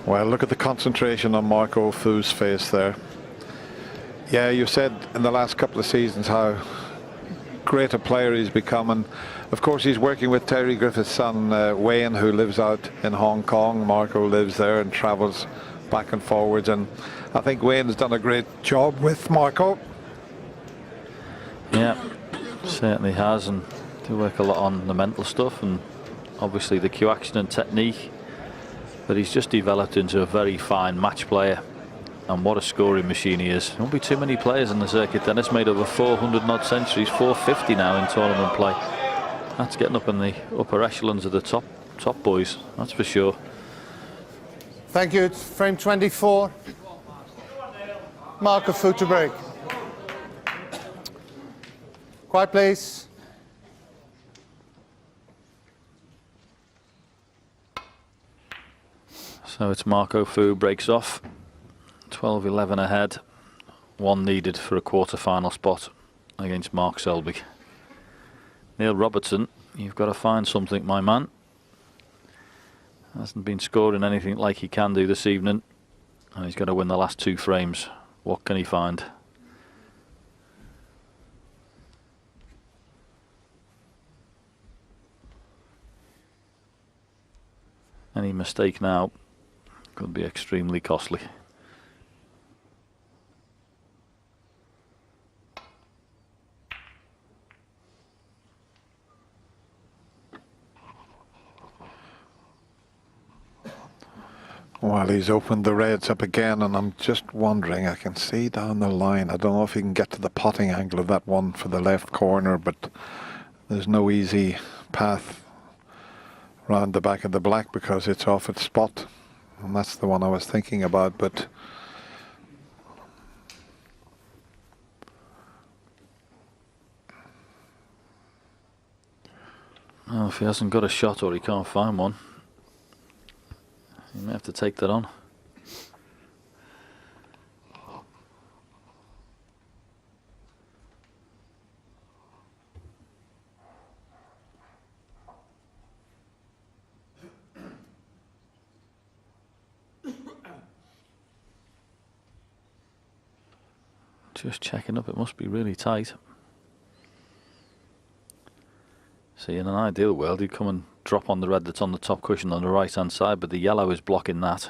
Well, look at the concentration on Marco Fu's face there. Yeah, you said in the last couple of seasons how great a player he's become, and of course he's working with Terry Griffith's son Wayne, who lives out in Hong Kong. Marco lives there and travels back and forwards, and I think Wayne's done a great job with Marco. Yeah, certainly has, and they work a lot on the mental stuff and obviously the cue action and technique, but he's just developed into a very fine match player. And what a scoring machine he is. There won't be too many players in the circuit. Dennis made over 400 odd centuries, 450 now in tournament play. That's getting up in the upper echelons of the top boys, that's for sure. Thank you. It's frame 24. Marco Fu to break. Quiet, please. So it's Marco Fu breaks off. 12-11 ahead, one needed for a quarter-final spot against Mark Selby. Neil Robertson, you've got to find something, my man. Hasn't been scoring anything like he can do this evening, and he's got to win the last two frames. What can he find? Any mistake now could be extremely costly. Well, he's opened the reds up again, and I'm just wondering, I can see down the line, I don't know if he can get to the potting angle of that one for the left corner, but there's no easy path round the back of the black because it's off its spot, and that's the one I was thinking about. But well, if he hasn't got a shot or he can't find one, you may have to take that on. Just checking up, it must be really tight. See, in an ideal world, he'd come and drop on the red that's on the top cushion on the right hand side, but the yellow is blocking that.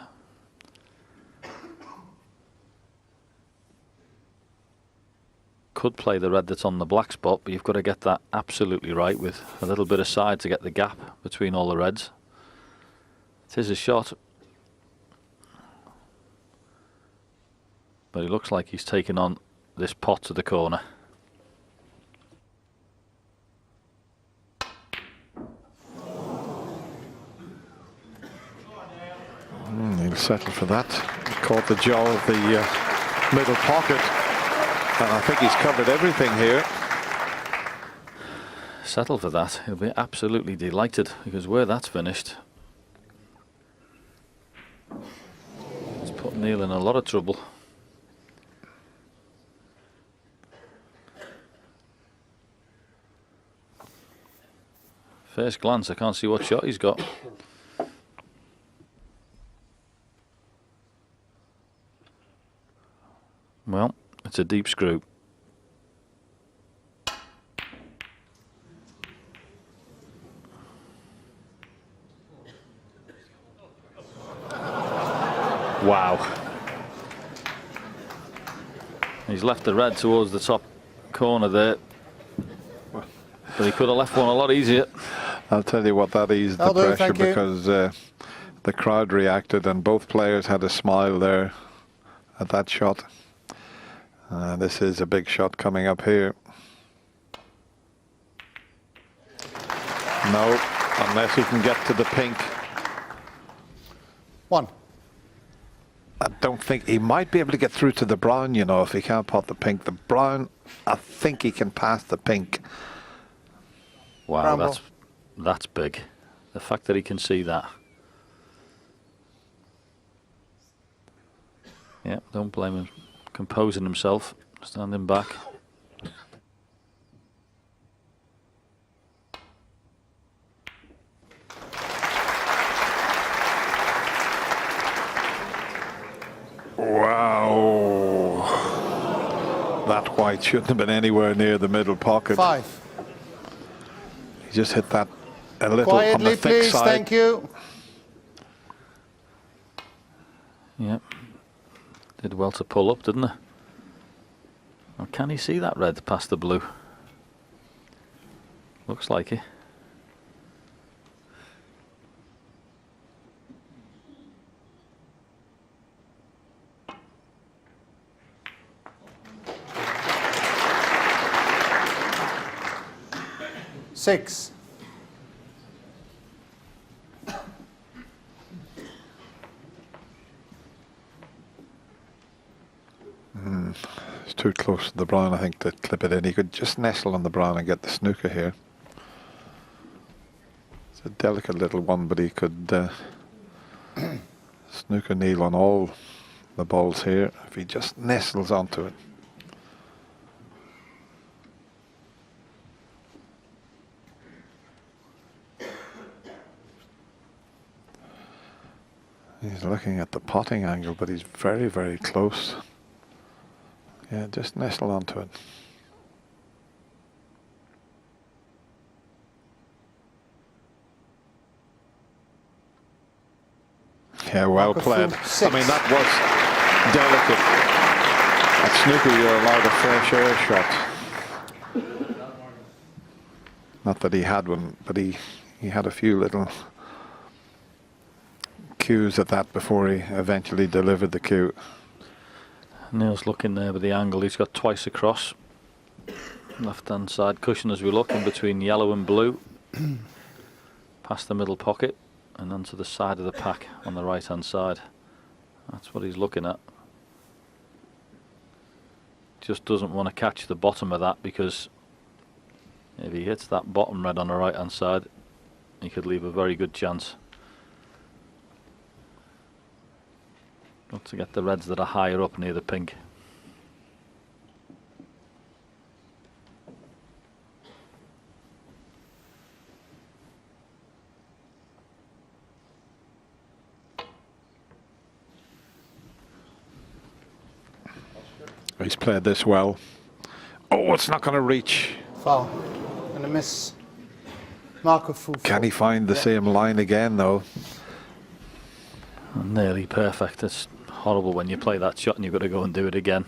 Could play the red that's on the black spot, but you've got to get that absolutely right with a little bit of side to get the gap between all the reds. It is a shot, but it looks like he's taken on this pot to the corner. He'll settle for that. He caught the jaw of the middle pocket, and I think he's covered everything here. Settle for that. He'll be absolutely delighted, because where that's finished, it's put Neil in a lot of trouble. First glance, I can't see what shot he's got. Well, it's a deep screw. Wow. He's left the red towards the top corner there, but he could have left one a lot easier. I'll tell you what, that eased the pressure, because the crowd reacted and both players had a smile there at that shot. This is a big shot coming up here. No, unless he can get to the pink. One. I don't think he might be able to get through to the brown, you know, if he can't pot the pink. The brown, I think he can pass the pink. Wow, that's big. The fact that he can see that. Yeah, don't blame him. Composing himself, standing back. Wow. That white shouldn't have been anywhere near the middle pocket. 5. He just hit that a little Quietly, on the thick please. side. Thank you. Yep. Did well to pull up, didn't he? Well, can he see that red past the blue? Looks like it. Six. It's too close to the brown, I think, to clip it in. He could just nestle on the brown and get the snooker here. It's a delicate little one, but he could snooker kneel on all the balls here if he just nestles onto it. He's looking at the potting angle, but he's very, very close. Yeah, just nestle onto it. Yeah, well played. I mean, that was delicate. At snooker, you're allowed a fresh air shot. Not that he had one, but he had a few little cues at that before he eventually delivered the cue. Neil's looking there with the angle. He's got twice across. Left hand side cushion as we look in between yellow and blue. Past the middle pocket and onto the side of the pack on the right hand side. That's what he's looking at. Just doesn't want to catch the bottom of that, because if he hits that bottom red on the right hand side, he could leave a very good chance. Got to get the reds that are higher up near the pink. He's played this well. Oh, it's not going to reach. Foul. And a miss. Marco Fu. Can he find the same line again, though? Nearly perfect. It's horrible when you play that shot and you've got to go and do it again.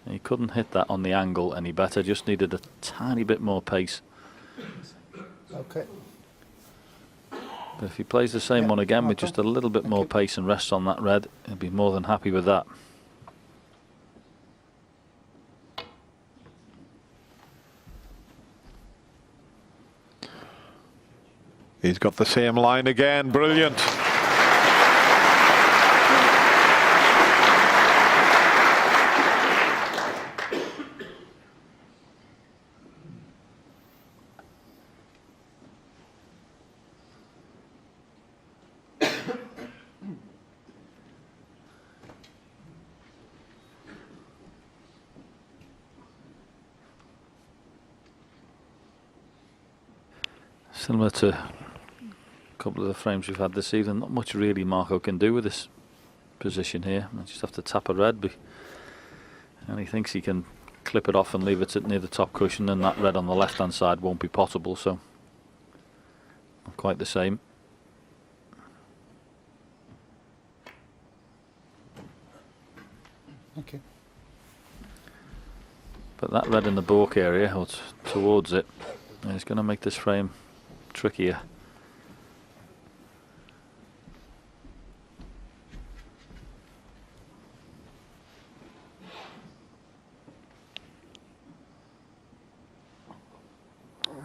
He couldn't hit that on the angle any better, just needed a tiny bit more pace. Okay. But if he plays the same one again with just a little bit more pace and rests on that red, he'll be more than happy with that. He's got the same line again. Brilliant. Similar to a couple of the frames we've had this evening, not much really Marco can do with this position here. I just have to tap a red, and he thinks he can clip it off and leave it near the top cushion, and that red on the left hand side won't be potable, so not quite the same. Thank you. But that red in the balk area, or towards it, is going to make this frame trickier.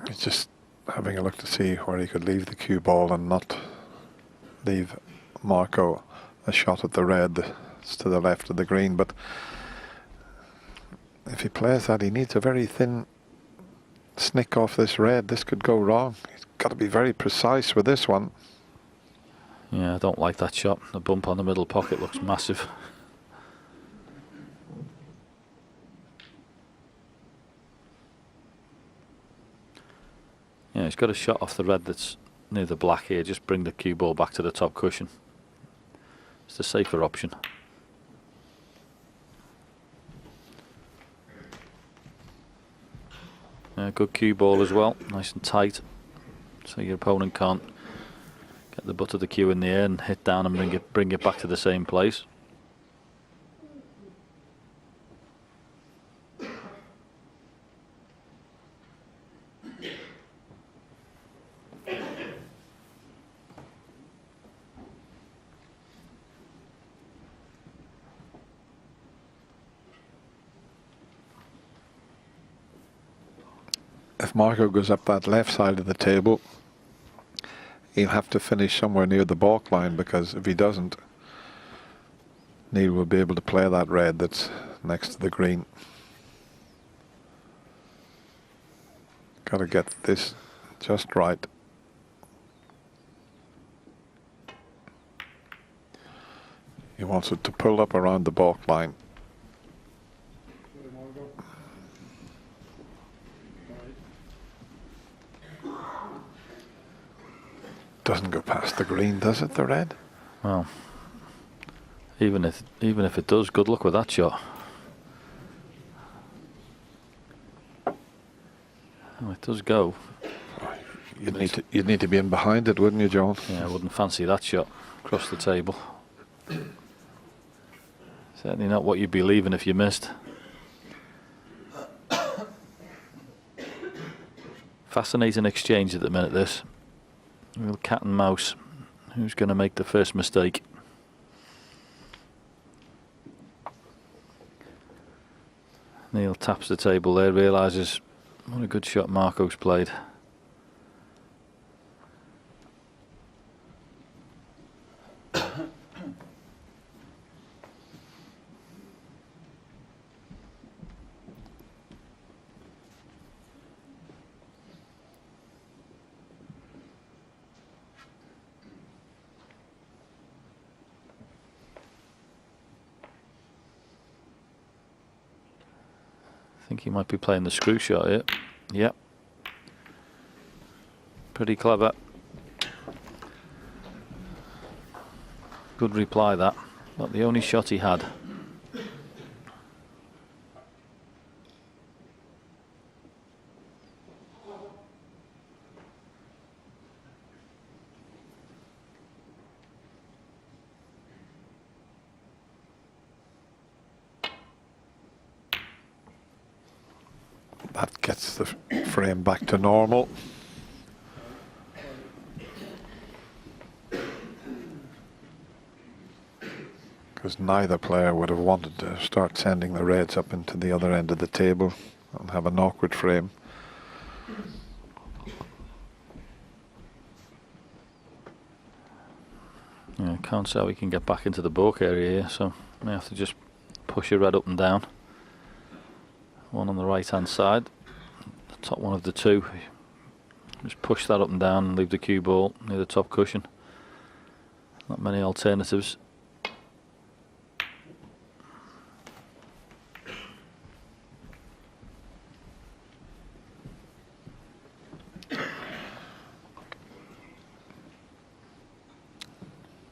He's just having a look to see where he could leave the cue ball and not leave Marco a shot at the red. It's to the left of the green, but if he plays that, he needs a very thin snick off this red. This could go wrong. He's got to be very precise with this one. Yeah, I don't like that shot. The bump on the middle pocket looks massive. Yeah, he's got a shot off the red that's near the black here. Just bring the cue ball back to the top cushion. It's the safer option. Good cue ball as well, nice and tight, so your opponent can't get the butt of the cue in the air and hit down and bring it back to the same place. If Marco goes up that left side of the table, he'll have to finish somewhere near the balk line, because if he doesn't, Neil will be able to play that red that's next to the green. Got to get this just right. He wants it to pull up around the balk line. Doesn't go past the green, does it, the red? Well, even if it does, good luck with that shot. Oh, it does go. You'd need to be in behind it, wouldn't you, John? Yeah, I wouldn't fancy that shot across the table. Certainly not what you'd be leaving if you missed. Fascinating exchange at the minute, this. Real cat and mouse. Who's going to make the first mistake? Neil taps the table there, realises what a good shot Marco's played. I think he might be playing the screw shot here. Yep. Pretty clever. Good reply that. Not the only shot he had. That gets the frame back to normal. Because neither player would have wanted to start sending the reds up into the other end of the table and have an awkward frame. Yeah, can't see how we can get back into the balk area here, so we have to just push your red up and down. One on the right hand side, the top one of the two. Just push that up and down and leave the cue ball near the top cushion. Not many alternatives.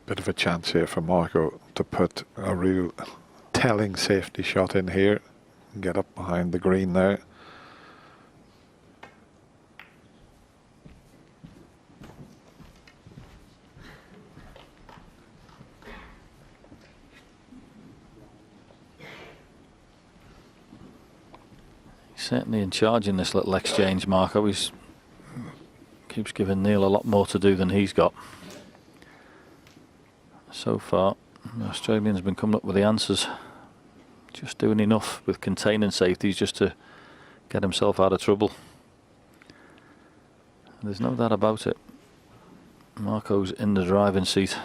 Bit of a chance here for Marco to put a real telling safety shot in here. Get up behind the green there. He's certainly in charge in this little exchange, Marco. He's keeps giving Neil a lot more to do than he's got. So far, the Australian's been coming up with the answers. Just doing enough with containing safeties just to get himself out of trouble. There's no doubt about it. Marco's in the driving seat.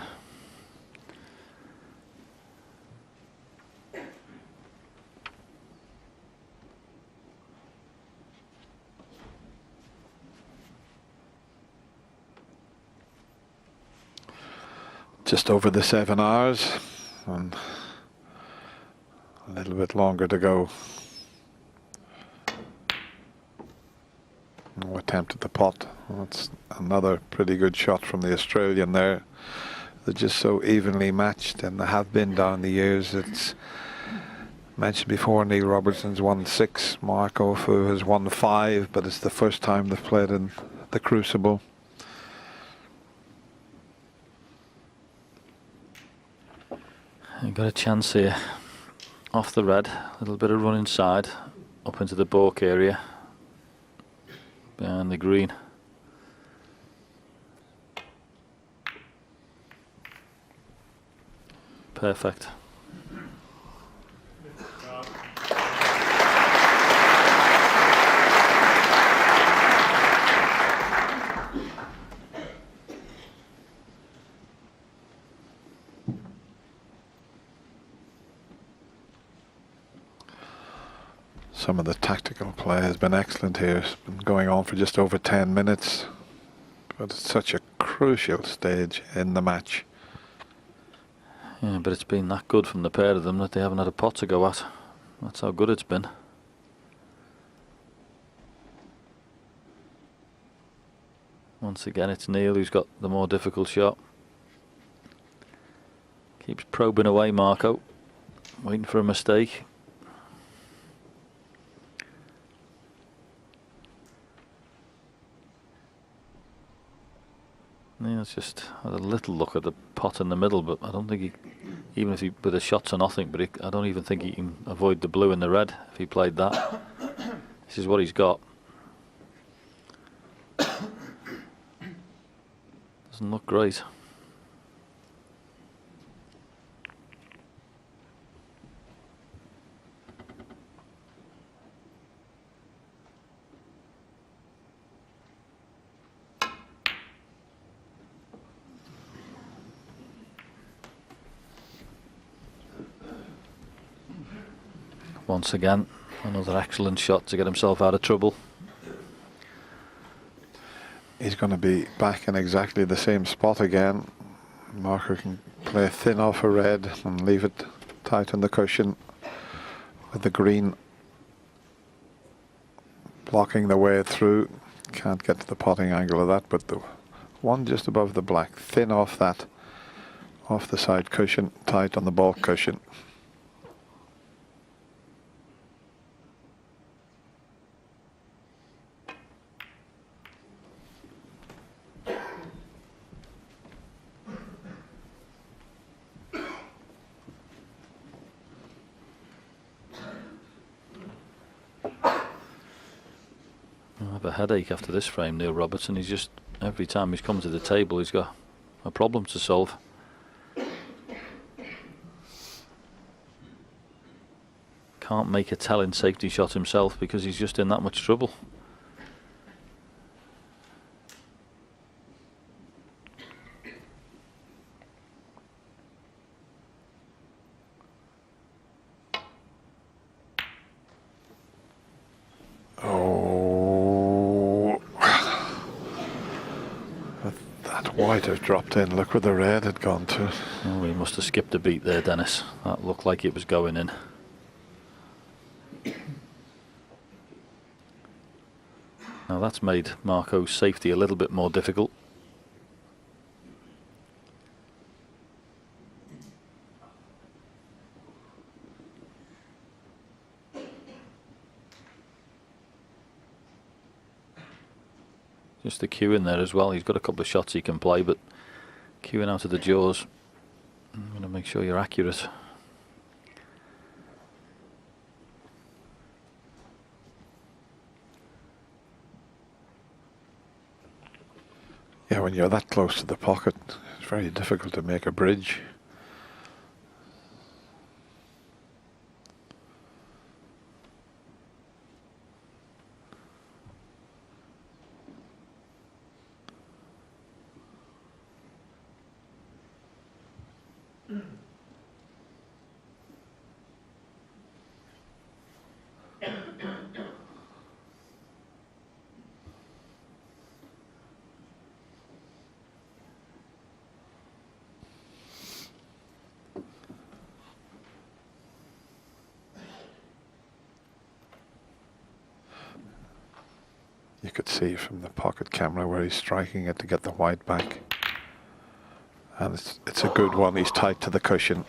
Just over the 7 hours and a little bit longer to go. No attempt at the pot. That's another pretty good shot from the Australian there. They're just so evenly matched, and they have been down the years. It's Mentioned before, Neil Robertson's won 6, Marco Fu has won 5, but it's the first time they've played in the Crucible. You got a chance here off the red, a little bit of run inside, up into the balk area, behind the green. Perfect. Some of the tactical play has been excellent here. It's been going on for just over 10 minutes. But it's such a crucial stage in the match. Yeah, but it's been that good from the pair of them that they haven't had a pot to go at. That's how good it's been. Once again, it's Neil who's got the more difficult shot. Keeps probing away, Marco, waiting for a mistake. Neil's just had a little look at the pot in the middle, but I don't think he, even if he, with a shot to nothing, but I don't even think he can avoid the blue and the red if he played that. This is what he's got. Doesn't look great. Once again, another excellent shot to get himself out of trouble. He's going to be back in exactly the same spot again. Marco can play thin off a red and leave it tight on the cushion with the green blocking the way through. Can't get to the potting angle of that, but the one just above the black, thin off that, off the side cushion, tight on the balk cushion. I have a headache after this frame, Neil Robertson. He's just, every time he's come to the table, he's got a problem to solve. Can't make a telling safety shot himself because he's just in that much trouble. White have dropped in. Look where the red had gone to. Oh, he must have skipped a beat there, Dennis. That looked like it was going in. Now that's made Marco's safety a little bit more difficult. Just the cue in there as well. He's got a couple of shots he can play, but cueing out of the jaws, I'm going to make sure you're accurate. Yeah, when you're that close to the pocket, it's very difficult to make a bridge. You could see from the pocket camera where he's striking it to get the white back. And it's a good one. He's tight to the cushion.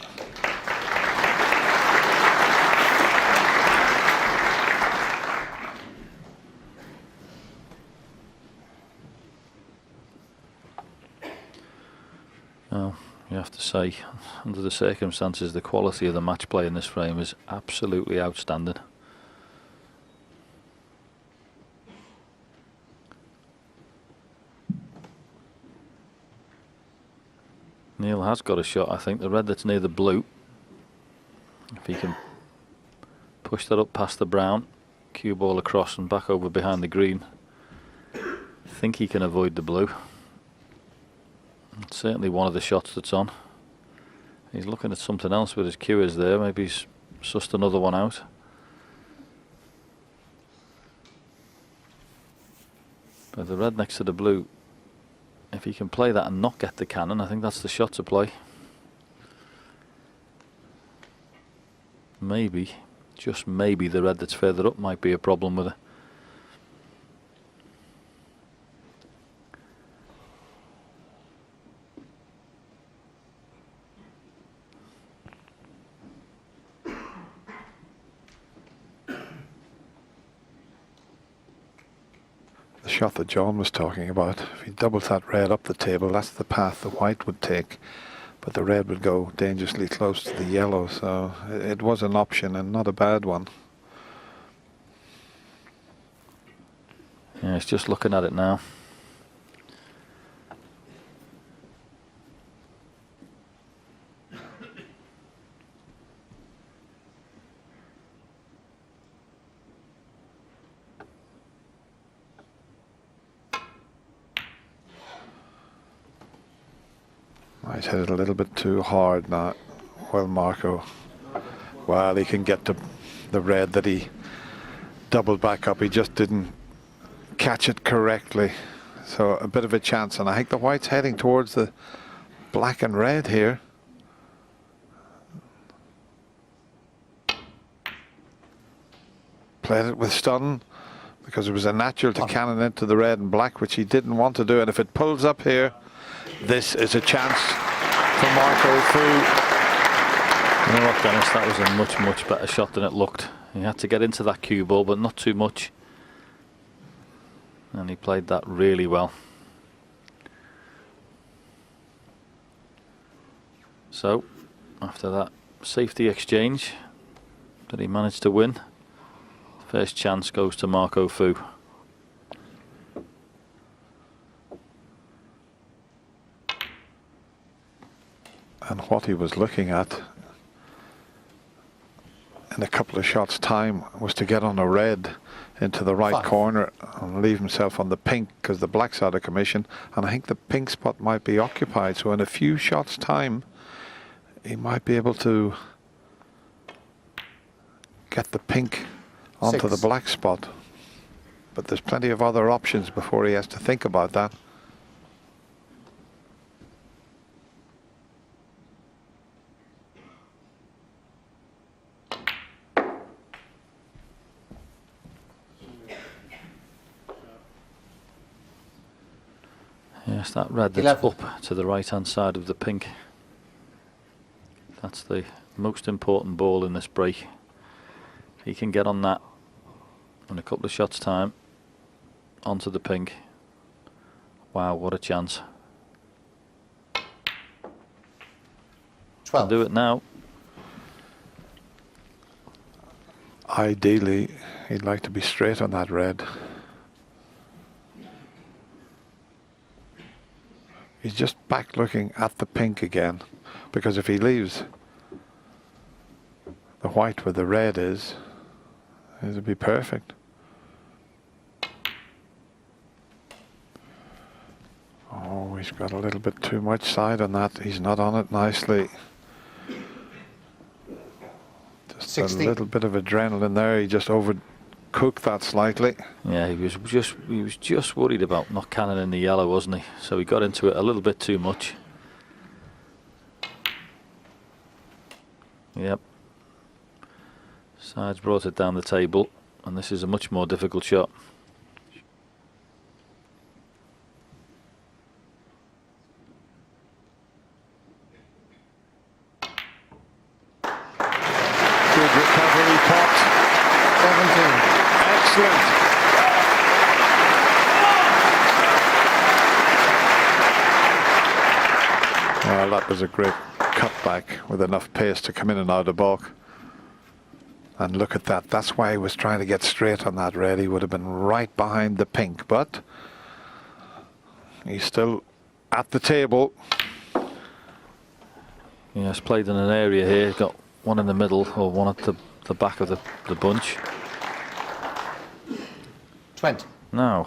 say, under the circumstances, the quality of the match play in this frame is absolutely outstanding. Neil has got a shot, I think. The red that's near the blue. If he can push that up past the brown, cue ball across and back over behind the green, I think he can avoid the blue. It's certainly one of the shots that's on. He's looking at something else with his cuers there. Maybe he's sussed another one out. But the red next to the blue, if he can play that and not get the cannon, I think that's the shot to play. Maybe, just maybe, the red that's further up might be a problem with it. The shot that John was talking about, if he doubles that red up the table, that's the path the white would take, but the red would go dangerously close to the yellow, so it was an option and not a bad one. Yeah, he's just looking at it now. He's hit it a little bit too hard now. Well, Marco, well, he can get to the red that he doubled back up. He just didn't catch it correctly. So a bit of a chance. And I think the white's heading towards the black and red here. Played it with stun because it was a natural to cannon into the red and black, which he didn't want to do. And if it pulls up here, this is a chance for Marco Fu. You know what, Dennis, that was a much better shot than it looked. He had to get into that cue ball, but not too much. And he played that really well. So, after that safety exchange that he managed to win, first chance goes to Marco Fu. And what he was looking at in a couple of shots' time was to get on a red into the right corner and leave himself on the pink, because the black's out of commission, and I think the pink spot might be occupied. So in a few shots' time, he might be able to get the pink onto the black spot. But there's plenty of other options before he has to think about that. Yes, that red that's up to the right hand side of the pink. That's the most important ball in this break. If he can get on that in a couple of shots time onto the pink, wow, what a chance. 12. Do it now. Ideally, he'd like to be straight on that red. He's just back looking at the pink again, because if he leaves the white where the red is, it'll be perfect. Oh, he's got a little bit too much side on that. He's not on it nicely. Just 60. a little bit of adrenaline there. He just overcooked that slightly. Yeah, he was just worried about not cannoning the yellow, wasn't he? So he got into it a little bit too much. Yep. Sides brought it down the table, and this is a much more difficult shot. Good recovery pot. 17. Excellent. Well, that was a great cutback with enough pace to come in and out of balk. And look at that. That's why he was trying to get straight on that red. He would have been right behind the pink, but he's still at the table. Yes, played in an area here. Got one in the middle or one at the back of the bunch. 20. Now,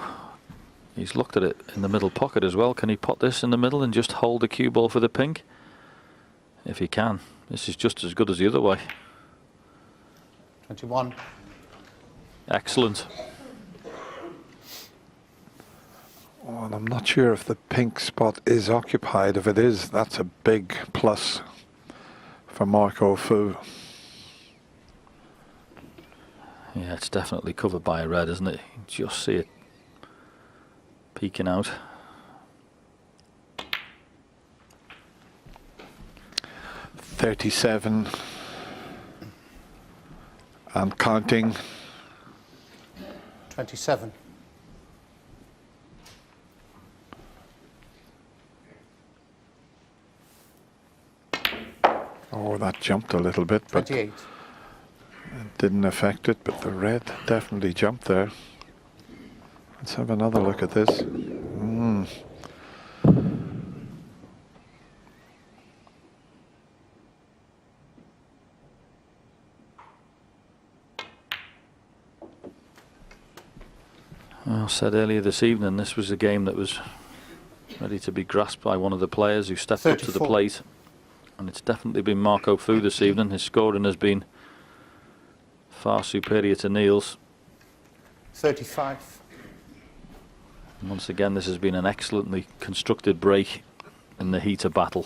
he's looked at it in the middle pocket as well. Can he pot this in the middle and just hold the cue ball for the pink? If he can, this is just as good as the other way. 21. Excellent. Oh, and I'm not sure if the pink spot is occupied. If it is, that's a big plus for Marco Fu. Yeah, it's definitely covered by a red, isn't it? You can just see it peeking out. .37 and counting. 27. Oh, that jumped a little bit, but 28. it didn't affect it, but the red definitely jumped there. Let's have another look at this. I said earlier this evening this was a game that was ready to be grasped by one of the players who stepped 34. up to the plate, and it's definitely been Marco Fu this evening. His scoring has been far superior to Neil's. 35. And once again, this has been an excellently constructed break in the heat of battle.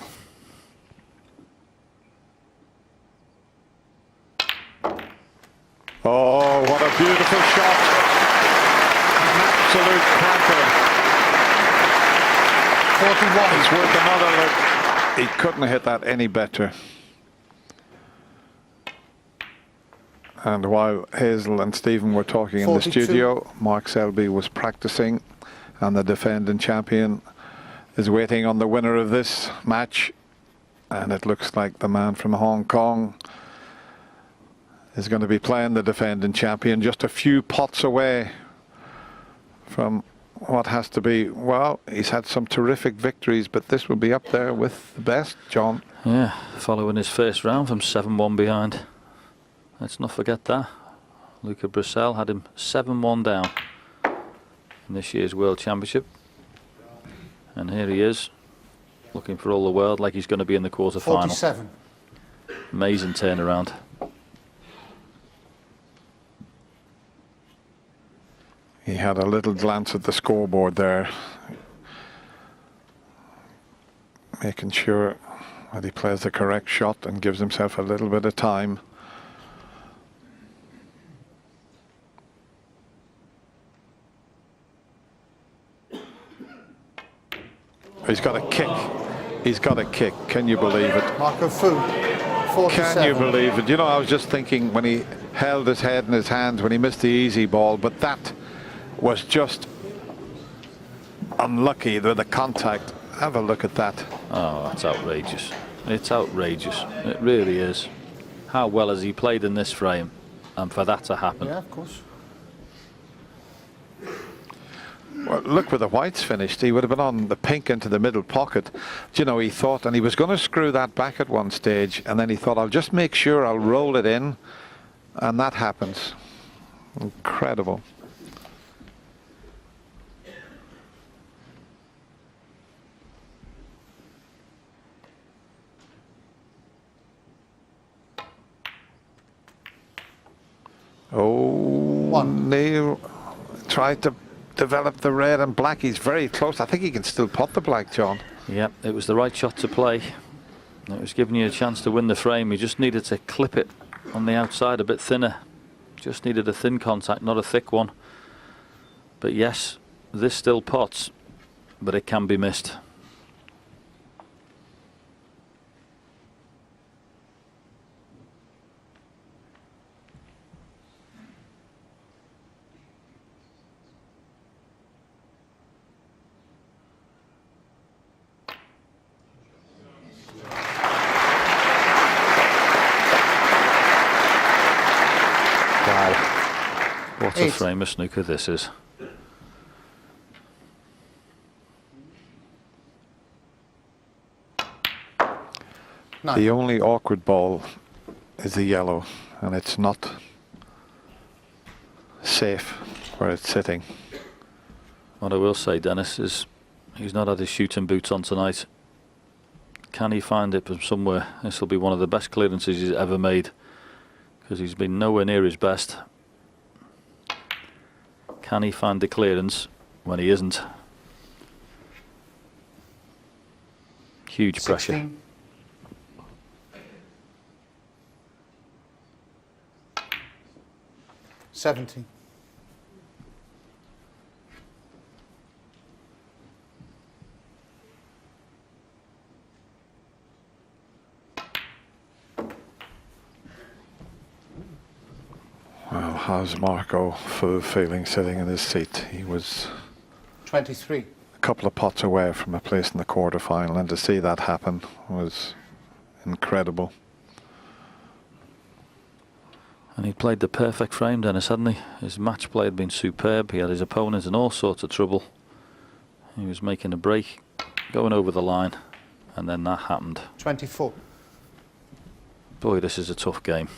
Oh, what a beautiful shot. An absolute cracker. 41. It's worth another look. He couldn't have hit that any better. And while Hazel and Stephen were talking 42. in the studio, Mark Selby was practicing, and the defending champion is waiting on the winner of this match. And it looks like the man from Hong Kong is going to be playing the defending champion, just a few pots away from what has to be, well, he's had some terrific victories, but this will be up there with the best, John. Yeah, following his first round from 7-1 behind. Let's not forget that. Luca Brissell had him 7-1 down in this year's World Championship. And here he is, looking for all the world like he's going to be in the quarter-final. 47. Amazing turnaround. He had a little glance at the scoreboard there, making sure that he plays the correct shot and gives himself a little bit of time. He's got a kick. He's got a kick. Can you believe it? Marco Fu. 47. Can you believe it? You know, I was just thinking when he held his head in his hands when he missed the easy ball, but that was just unlucky with the contact. Have a look at that. Oh, that's outrageous. It's outrageous. It really is. How well has he played in this frame? And for that to happen. Yeah, of course. Well, look where the whites finished. He would have been on the pink into the middle pocket. You know, he thought, and he was going to screw that back at one stage, and then he thought, I'll just make sure I'll roll it in, and that happens. Incredible. Oh, Neil tried to develop the red and black. He's very close. I think he can still pot the black, John. Yep, it was the right shot to play. It was giving you a chance to win the frame. You just needed to clip it on the outside a bit thinner. Just needed a thin contact, not a thick one. But yes, this still pots, but it can be missed. What a frame of snooker this is. The only awkward ball is the yellow, and it's not safe where it's sitting. What I will say, Dennis, is he's not had his shooting boots on tonight. Can he find it from somewhere? This will be one of the best clearances he's ever made, because he's been nowhere near his best. Can he find the clearance when he isn't? Huge pressure. 16. $17. Well, how's Marco Fu feeling sitting in his seat? He was 23. a couple of pots away from a place in the quarterfinal, and to see that happen was incredible. And he played the perfect frame, Dennis, hadn't he? His match play had been superb. He had his opponents in all sorts of trouble. He was making a break, going over the line, and then that happened. 24. Boy, this is a tough game.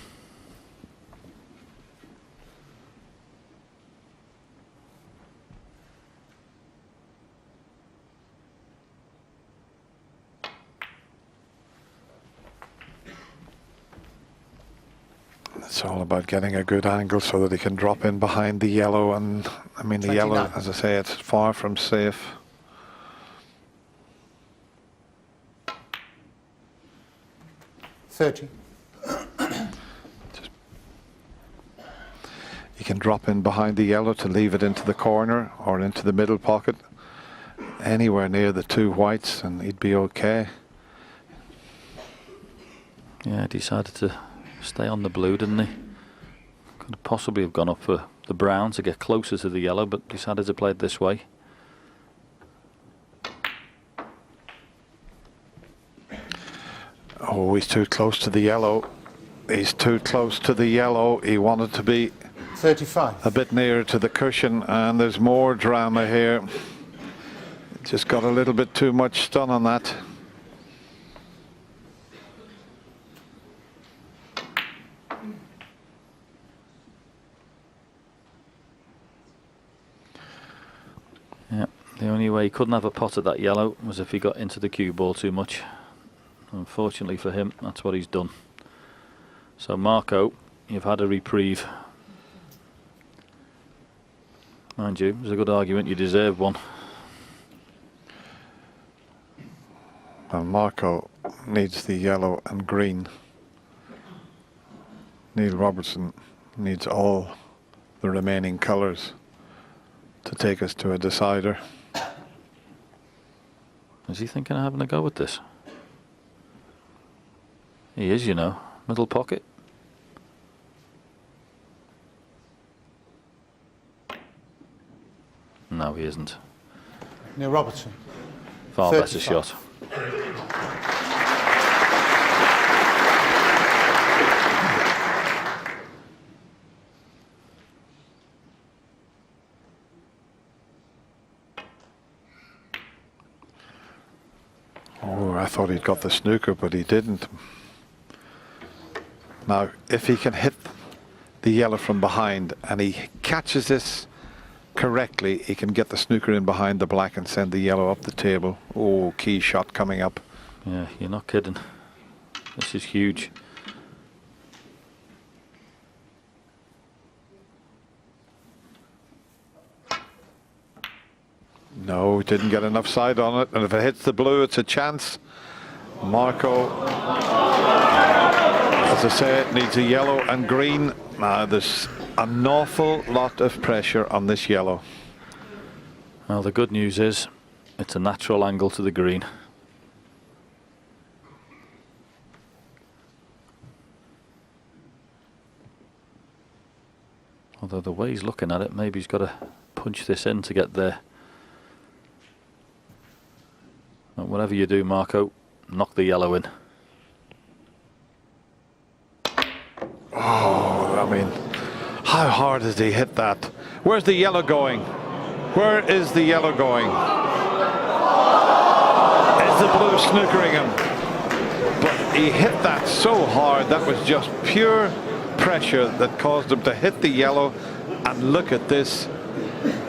It's all about getting a good angle so that he can drop in behind the yellow, and I mean the 29. yellow, as I say, it's far from safe. $30. He can drop in behind the yellow to leave it into the corner or into the middle pocket, anywhere near the two whites, and he'd be okay. Yeah, decided to stay on the blue, didn't he? Could possibly have gone up for the brown to get closer to the yellow, but decided to play it this way. Oh, he's too close to the yellow. He's too close to the yellow. He wanted to be 35. a bit nearer to the cushion, and there's more drama here. Just got a little bit too much stun on that. Yeah, the only way he couldn't have a pot at that yellow was if he got into the cue ball too much. Unfortunately for him, that's what he's done. So Marco, you've had a reprieve. Mind you, there's a good argument you deserve one. Well, Marco needs the yellow and green. Neil Robertson needs all the remaining colours to take us to a decider. Is he thinking of having a go at this? He is, you know. Middle pocket. No, he isn't. Neil Robertson. Far 35. better shot. Oh, I thought he'd got the snooker, but he didn't. Now, if he can hit the yellow from behind and he catches this correctly, he can get the snooker in behind the black and send the yellow up the table. Oh, key shot coming up. Yeah, you're not kidding. This is huge. No, didn't get enough side on it, and if it hits the blue, it's a chance. Marco, as I say, it needs a yellow and green. Now there's an awful lot of pressure on this yellow. Well, the good news is it's a natural angle to the green. Although the way he's looking at it, maybe he's got to punch this in to get there. But whatever you do, Marco, knock the yellow in. Oh, I mean, how How hard has he hit that? Where's the yellow going? Where is the yellow going? Is the blue snookering him? But he hit that so hard, that was just pure pressure that caused him to hit the yellow. And look at this,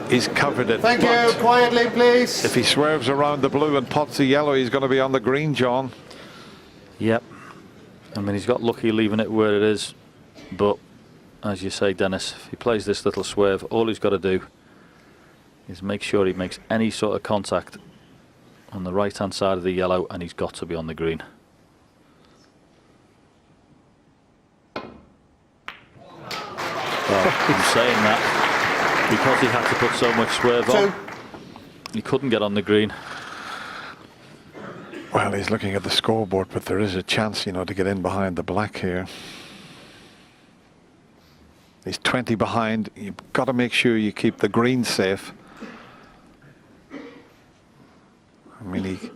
he's covered it. Thank you, quietly please. If he swerves around the blue and pots the yellow, he's going to be on the green, John. Yep. I mean, he's got lucky leaving it where it is, but as you say, Dennis, if he plays this little swerve, all he's got to do is make sure he makes any sort of contact on the right hand side of the yellow, and he's got to be on the green. Well, I'm saying that because he had to put so much swerve on, he couldn't get on the green. Well, he's looking at the scoreboard, but there is a chance, you know, to get in behind the black here. He's 20 behind. You've got to make sure you keep the green safe. I mean, he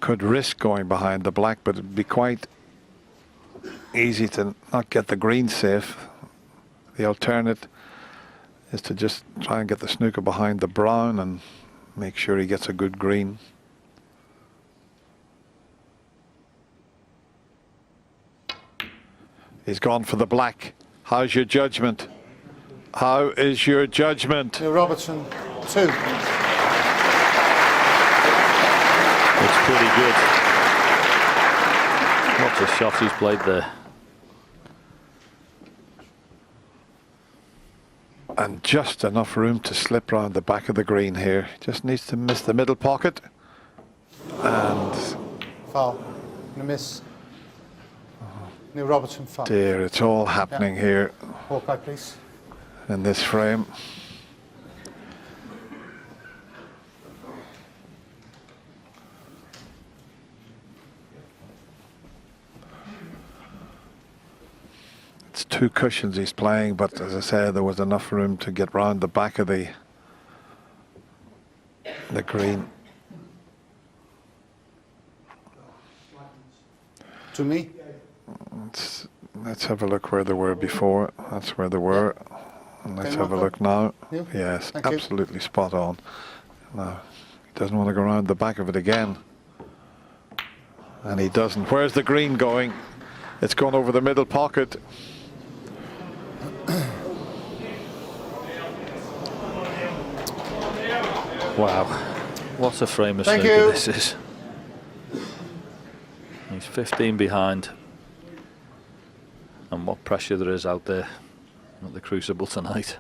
could risk going behind the black, but it'd be quite easy to not get the green safe. The alternate is to just try and get the snooker behind the brown and make sure he gets a good green. He's gone for the black. How's your judgment? How is your judgment? Neil Robertson, 2. It's pretty good. What a shot he's played there. And just enough room to slip round the back of the green here. Just needs to miss the middle pocket. And Foul. And a miss. Neil Robertson, foul. dear, it's all happening here Walk back, please. in this frame. It's 2 cushions he's playing, but as I said, there was enough room to get round the back of the green. To me. Let's have a look where they were before. That's where they were. And let's have a look now. Yeah. Yes, Thank you. absolutely spot on. Now, he doesn't want to go around the back of it again. And he doesn't. Where's the green going? It's gone over the middle pocket. Wow, what a frame of Thank snooker you. this is. He's 15 behind. And what pressure there is out there at the Crucible tonight.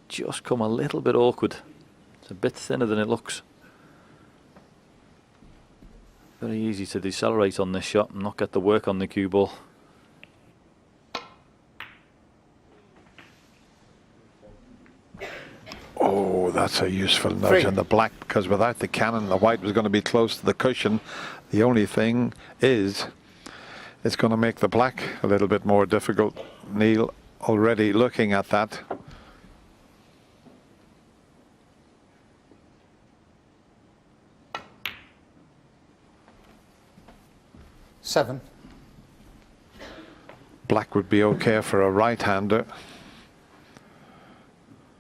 Just come a little bit awkward. It's a bit thinner than it looks. Very easy to decelerate on this shot and not get the work on the cue ball. Oh, that's a useful nudge on the black, because without the cannon, the white was going to be close to the cushion. The only thing is, it's going to make the black a little bit more difficult. Neil already looking at that. Seven. Black would be okay for a right-hander.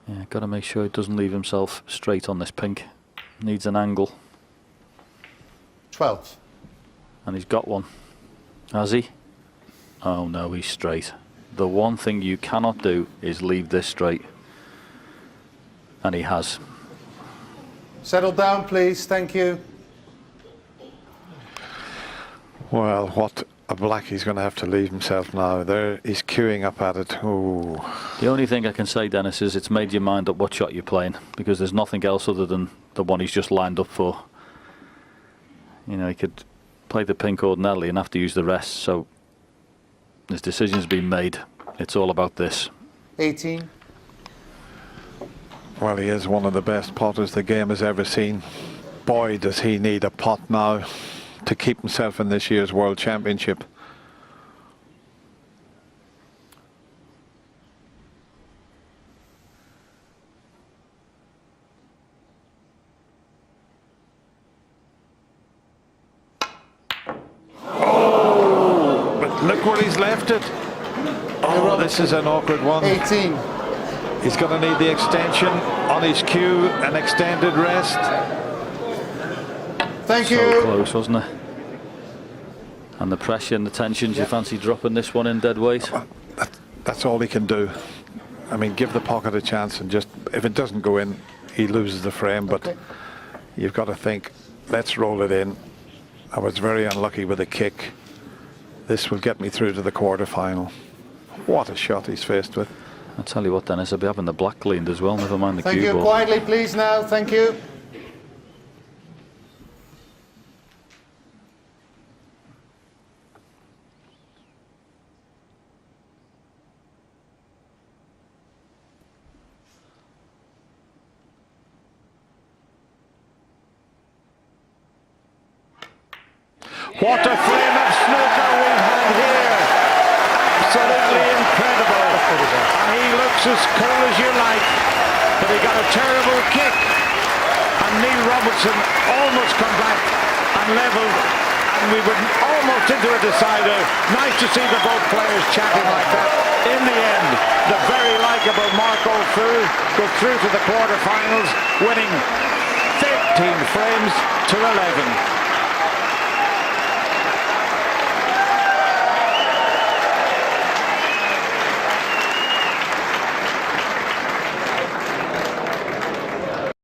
Yeah, got to make sure he doesn't leave himself straight on this pink. Needs an angle. 12. And he's got one. Has he? Oh no, he's straight. The one thing you cannot do is leave this straight. And he has. Settle down, please. Thank you. Well, what a black he's going to have to leave himself now. There, he's queuing up at it. Ooh. The only thing I can say, Dennis, is it's made your mind up what shot you're playing, because there's nothing else other than the one he's just lined up for. You know, he could play the pink ordinarily and have to use the rest, so his decision's been made. It's all about this. 18. Well, he is one of the best potters the game has ever seen. Boy, does he need a pot now to keep himself in this year's World Championship. Oh, but Look where he's left it. Oh, this is an awkward one. 18. He's going to need the extension on his cue, an extended rest. Thank you. So close, wasn't it? And the pressure and the tension, do you fancy dropping this one in dead weight? That's all he can do. I mean, give the pocket a chance, and just, if it doesn't go in, he loses the frame. But you've got to think, let's roll it in. I was very unlucky with a kick. This will get me through to the quarter-final. What a shot he's faced with. I'll tell you what, Dennis, I'll be having the black cleaned as well, never mind the Thank cue you. ball. Quietly, please, now. Thank you. What a flame of snooker we've had here. Absolutely incredible. And he looks as cool as you like, but he got a terrible kick. And Neil Robertson almost come back and levelled, and we were almost into a decider. Nice to see the both players chatting like that. In the end, the very likeable Marco Fu goes through to the quarterfinals, winning 13 frames to 11.